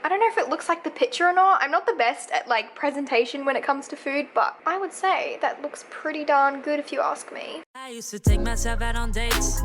I don't know if it looks like the picture or not. I'm not the best at like presentation when it comes to food, but I would say that looks pretty darn good if you ask me. I used to take myself out on dates.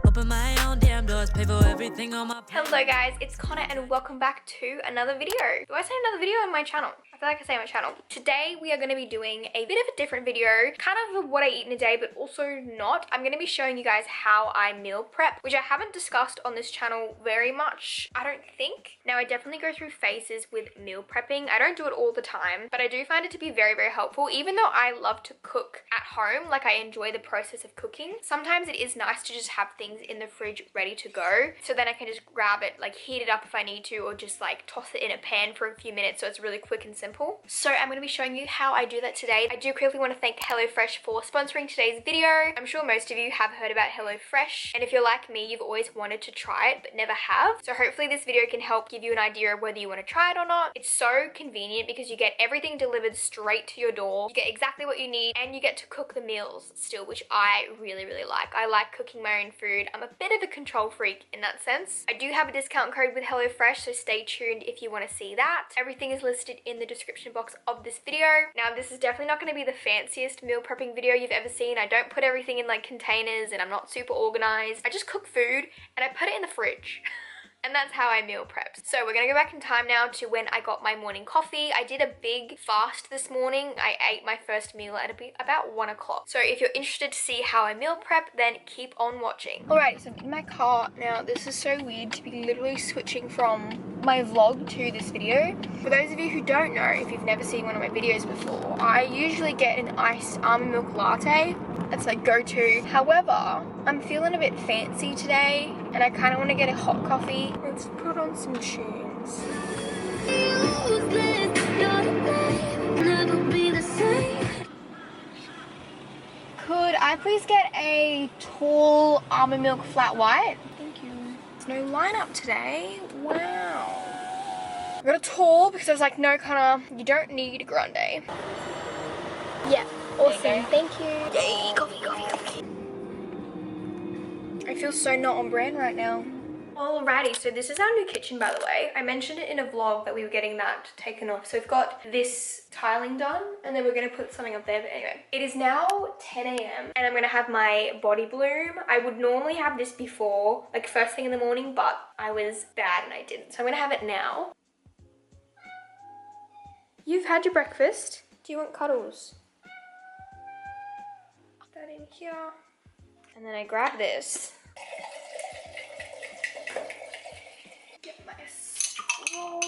Open my own damn doors, pay for everything on my Hello guys, it's Conagh and welcome back to another video. Do I say another video on my channel? I feel like I say my channel. Today we are going to be doing a bit of a different video, kind of what I eat in a day, but also not. I'm going to be showing you guys how I meal prep, which I haven't discussed on this channel very much, I don't think. Now I definitely go through phases with meal prepping. I don't do it all the time, but I do find it to be very, very helpful. Even though I love to cook at home, like I enjoy the process of cooking, sometimes it is nice to just have things in the fridge ready to go, so then I can just grab it, like heat it up if I need to, or just like toss it in a pan for a few minutes so it's really quick and simple. So I'm going to be showing you how I do that today. I do quickly want to thank HelloFresh for sponsoring today's video. I'm sure most of you have heard about HelloFresh, and if you're like me, you've always wanted to try it but never have. So hopefully this video can help give you an idea of whether you want to try it or not. It's so convenient because you get everything delivered straight to your door. You get exactly what you need and you get to cook the meals still, which I really, really like. I like cooking my own food. I'm a bit of a control freak in that sense. I do have a discount code with HelloFresh, so stay tuned if you want to see that. Everything is listed in the description box of this video. Now this is definitely not going to be the fanciest meal prepping video you've ever seen. I don't put everything in like containers and I'm not super organized. I just cook food and I put it in the fridge. And that's how I meal prep. So we're gonna go back in time now to when I got my morning coffee. I did a big fast this morning. I ate my first meal at about 1 o'clock. So if you're interested to see how I meal prep, then keep on watching. Alright, so I'm in my car now. This is so weird to be literally switching from my vlog to this video. For those of you who don't know, if you've never seen one of my videos before, I usually get an iced almond milk latte. That's like go-to. However, I'm feeling a bit fancy today and I kind of want to get a hot coffee. Let's put on some tunes. Could I please get a tall almond milk flat white? Thank you. There's no lineup today. Wow. I got a tall because I was like, no, Conagh, you don't need a grande. Yeah. Awesome, thank you. Yay, coffee, coffee, coffee. I feel so not on brand right now. Alrighty, so this is our new kitchen, by the way. I mentioned it in a vlog that we were getting that taken off. So we've got this tiling done and then we're gonna put something up there, but anyway. It is now 10 a.m. and I'm gonna have my body bloom. I would normally have this before, like first thing in the morning, but I was bad and I didn't. So I'm gonna have it now. You've had your breakfast. Do you want cuddles? That in here, and then I grab this, get my straw.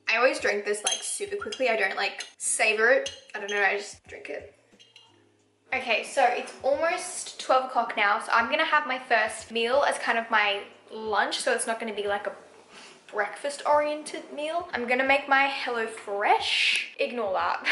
I always drink this like super quickly. I don't like savor it. I don't know, I just drink it. Okay, so it's almost 12 o'clock now, so I'm gonna have my first meal as kind of my lunch, so it's not gonna be like a breakfast oriented meal. I'm gonna make my HelloFresh. Ignore that.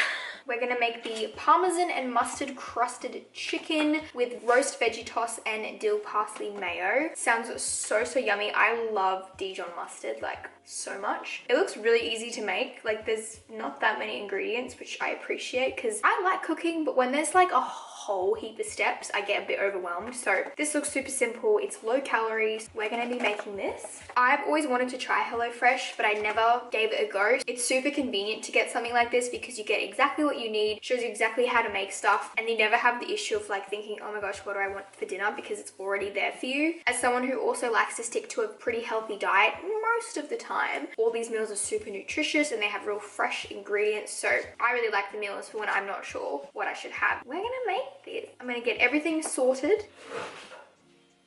We're gonna make the Parmesan and mustard crusted chicken with roast veggie toss and dill parsley mayo. Sounds so, so yummy. I love Dijon mustard, like so much. It looks really easy to make. Like there's not that many ingredients, which I appreciate because I like cooking, but when there's like a whole heap of steps, I get a bit overwhelmed. So this looks super simple. It's low calories. We're gonna be making this. I've always wanted to try HelloFresh, but I never gave it a go. It's super convenient to get something like this because you get exactly what you need, shows you exactly how to make stuff, and you never have the issue of like thinking, oh my gosh, what do I want for dinner, because it's already there for you. As someone who also likes to stick to a pretty healthy diet most of the time, all these meals are super nutritious and they have real fresh ingredients. So I really like the meals for when I'm not sure what I should have. We're gonna make this. I'm gonna get everything sorted.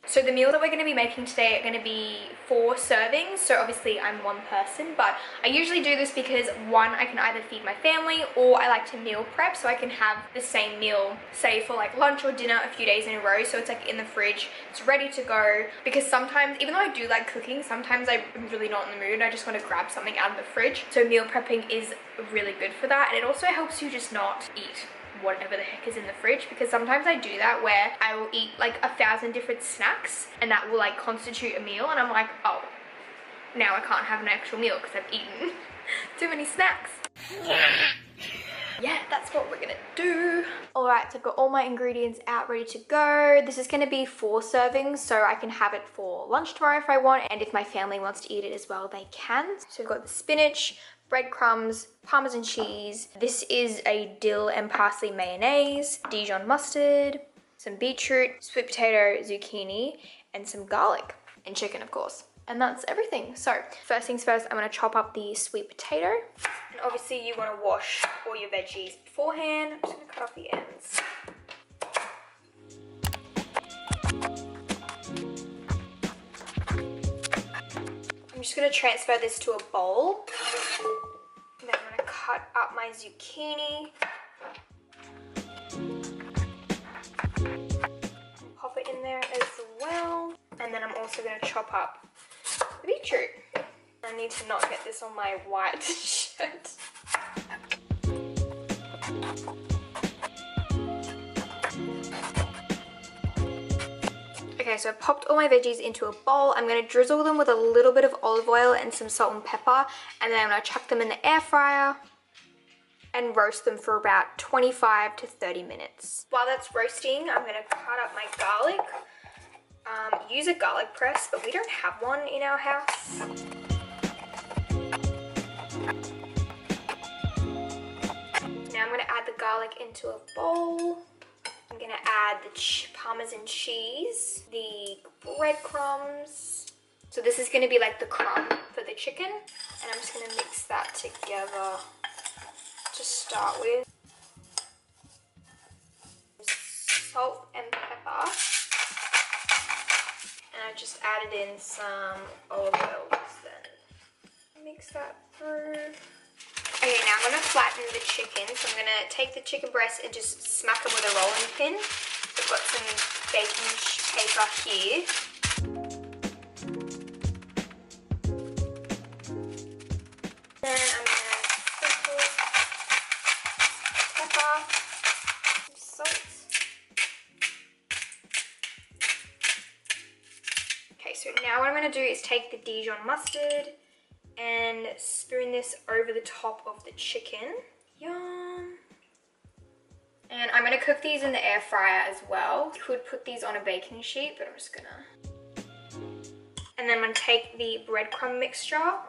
So the meal that we're going to be making today are going to be 4 servings. So obviously I'm one person, but I usually do this because one, I can either feed my family or I like to meal prep so I can have the same meal, say for like lunch or dinner a few days in a row. So it's like in the fridge, it's ready to go, because sometimes, even though I do like cooking, sometimes I'm really not in the mood. I just want to grab something out of the fridge. So meal prepping is really good for that. And it also helps you just not eat whatever the heck is in the fridge, because sometimes I do that where I will eat like 1,000 different snacks and that will like constitute a meal, and I'm like, oh, now I can't have an actual meal because I've eaten too many snacks. yeah, that's what we're gonna do. All right, so I've got all my ingredients out ready to go. This is gonna be 4 servings, so I can have it for lunch tomorrow if I want, and if my family wants to eat it as well, they can. So we've got the spinach, breadcrumbs, Parmesan cheese. This is a dill and parsley mayonnaise, Dijon mustard, some beetroot, sweet potato, zucchini, and some garlic, and chicken, of course. And that's everything. So first things first, I'm gonna chop up the sweet potato. And obviously you wanna wash all your veggies beforehand. I'm just gonna cut off the ends. I'm just gonna transfer this to a bowl. And then I'm gonna cut up my zucchini. Pop it in there as well. And then I'm also gonna chop up the beetroot. I need to not get this on my white shirt. Okay, so I popped all my veggies into a bowl. I'm gonna drizzle them with a little bit of olive oil and some salt and pepper, and then I'm gonna chuck them in the air fryer and roast them for about 25 to 30 minutes. While that's roasting, I'm gonna cut up my garlic. Use a garlic press, but we don't have one in our house. Now I'm gonna add the garlic into a bowl. I'm gonna add the Parmesan cheese, the breadcrumbs. So this is gonna be like the crumb for the chicken. And I'm just gonna mix that together to start with. Salt and pepper. And I just added in some olive oil just then. Mix that through. Okay, now I'm gonna flatten the chicken. So I'm gonna take the chicken breast and just smack them with a rolling pin. I've got some baking paper here. Then I'm gonna sprinkle pepper, some salt. Okay, so now what I'm gonna do is take the Dijon mustard and spoon this over the top of the chicken. Yum. And I'm gonna cook these in the air fryer as well. You could put these on a baking sheet, but I'm just gonna. And then I'm gonna take the breadcrumb mixture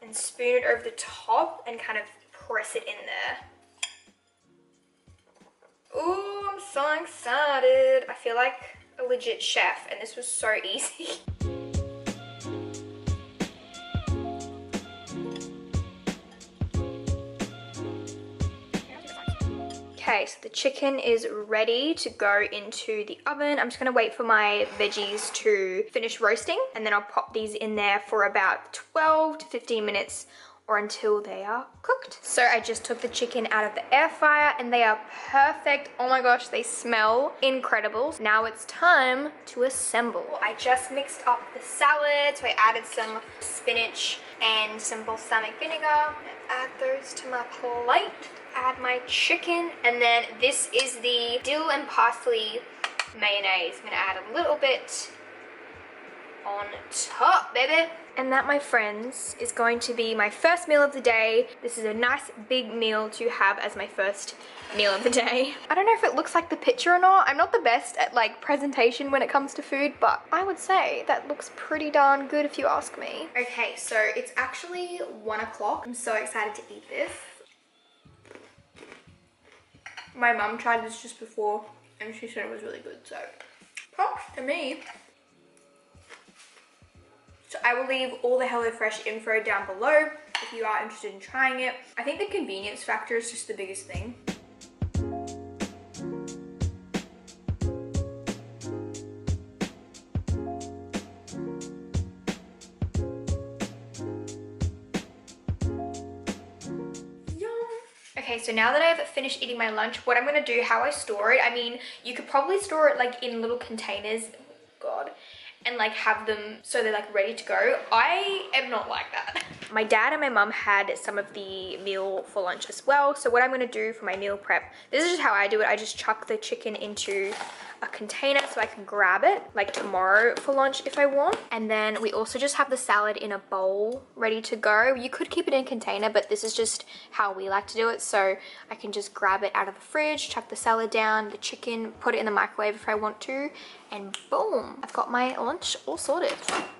and spoon it over the top and kind of press it in there. Ooh, I'm so excited. I feel like a legit chef, and this was so easy. Okay, so the chicken is ready to go into the oven. I'm just gonna wait for my veggies to finish roasting, and then I'll pop these in there for about 12 to 15 minutes or until they are cooked. So I just took the chicken out of the air fryer and they are perfect. Oh my gosh, they smell incredible. Now it's time to assemble. I just mixed up the salad, so I added some spinach and some balsamic vinegar. Add those to my plate. Add my chicken, and then this is the dill and parsley mayonnaise. I'm gonna add a little bit on top, baby. And that, my friends, is going to be my first meal of the day. This is a nice big meal to have as my first meal of the day. I don't know if it looks like the picture or not. I'm not the best at like presentation when it comes to food, but I would say that looks pretty darn good if you ask me. Okay, so it's actually 1 o'clock. I'm so excited to eat this. My mum tried this just before and she said it was really good, so props to me. So I will leave all the HelloFresh info down below if you are interested in trying it. I think the convenience factor is just the biggest thing. Okay, so now that I've finished eating my lunch, what I'm gonna do, how I store it, I mean, you could probably store it like in little containers, God, and like have them so they're like ready to go. I am not like that. My dad and my mum had some of the meal for lunch as well. So what I'm gonna do for my meal prep, this is just how I do it. I just chuck the chicken into a container so I can grab it like tomorrow for lunch if I want. And then we also just have the salad in a bowl ready to go. You could keep it in a container, but this is just how we like to do it. So I can just grab it out of the fridge, chuck the salad down, the chicken, put it in the microwave if I want to, and boom, I've got my lunch all sorted.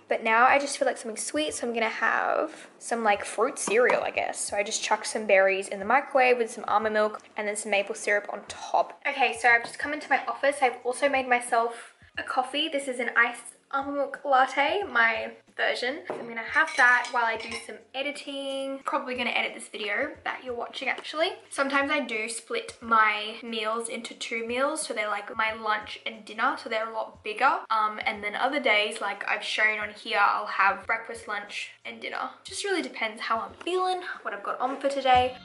But now I just feel like something sweet, so I'm gonna have some like fruit cereal, I guess. So I just chucked some berries in the microwave with some almond milk and then some maple syrup on top. Okay, so I've just come into my office. I've also made myself a coffee. This is an iced almond milk latte, my version. So I'm gonna have that while I do some editing. Probably gonna edit this video that you're watching actually. Sometimes I do split my meals into 2 meals, so they're like my lunch and dinner, so they're a lot bigger. And then other days, like I've shown on here, I'll have breakfast, lunch and dinner. Just really depends how I'm feeling, what I've got on for today.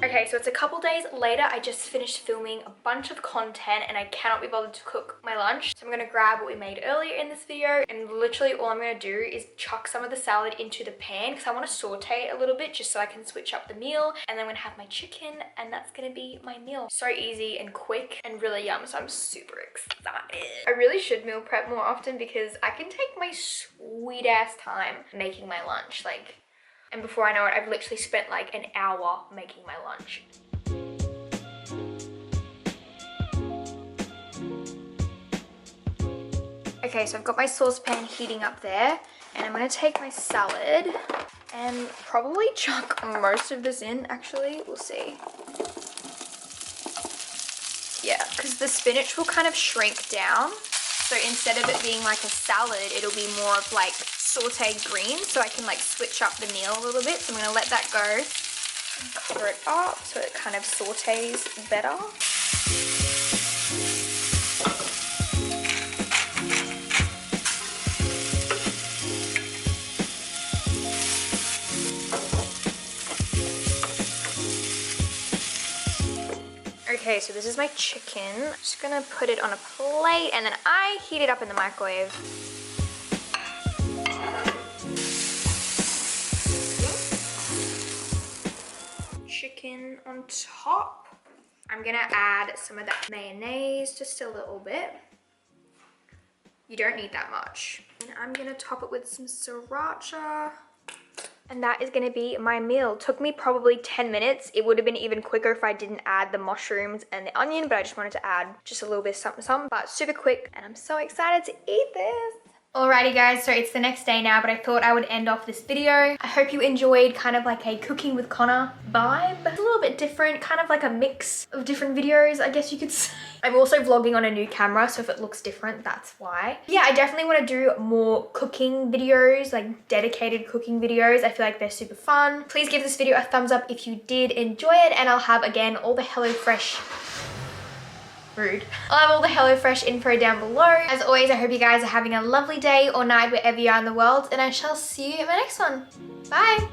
Okay, so it's a couple days later. I just finished filming a bunch of content and I cannot be bothered to cook my lunch. So I'm gonna grab what we made earlier in this video, and literally all I'm gonna do is chuck some of the salad into the pan because I want to saute it a little bit just so I can switch up the meal. And then I'm gonna have my chicken and that's gonna be my meal. So easy and quick and really yum, so I'm super excited. I really should meal prep more often because I can take my sweet ass time making my lunch. And before I know it, I've literally spent like an hour making my lunch. Okay, so I've got my saucepan heating up there, and I'm gonna take my salad and probably chuck most of this in, actually. We'll see. Yeah, because the spinach will kind of shrink down. So instead of it being like a salad, it'll be more of like sauteed greens, so I can like switch up the meal a little bit. So I'm gonna let that go and cover it up so it kind of sautés better. Okay, so this is my chicken. I'm just gonna put it on a plate and then I heat it up in the microwave. Chicken on top. I'm gonna add some of that mayonnaise, just a little bit. You don't need that much. And I'm gonna top it with some sriracha. And that is gonna be my meal. Took me probably 10 minutes. It would have been even quicker if I didn't add the mushrooms and the onion, but I just wanted to add just a little bit of something, but super quick. And I'm so excited to eat this. Alrighty guys, so it's the next day now, but I thought I would end off this video. I hope you enjoyed kind of like a cooking with Conagh vibe. It's a little bit different, kind of like a mix of different videos, I guess you could say. I'm also vlogging on a new camera, so if it looks different, that's why. Yeah, I definitely want to do more cooking videos, like dedicated cooking videos. I feel like they're super fun. Please give this video a thumbs up if you did enjoy it, and I'll have, again, all the HelloFresh... Rude. I'll have all the HelloFresh info down below. As always, I hope you guys are having a lovely day or night wherever you are in the world, and I shall see you in my next one. Bye!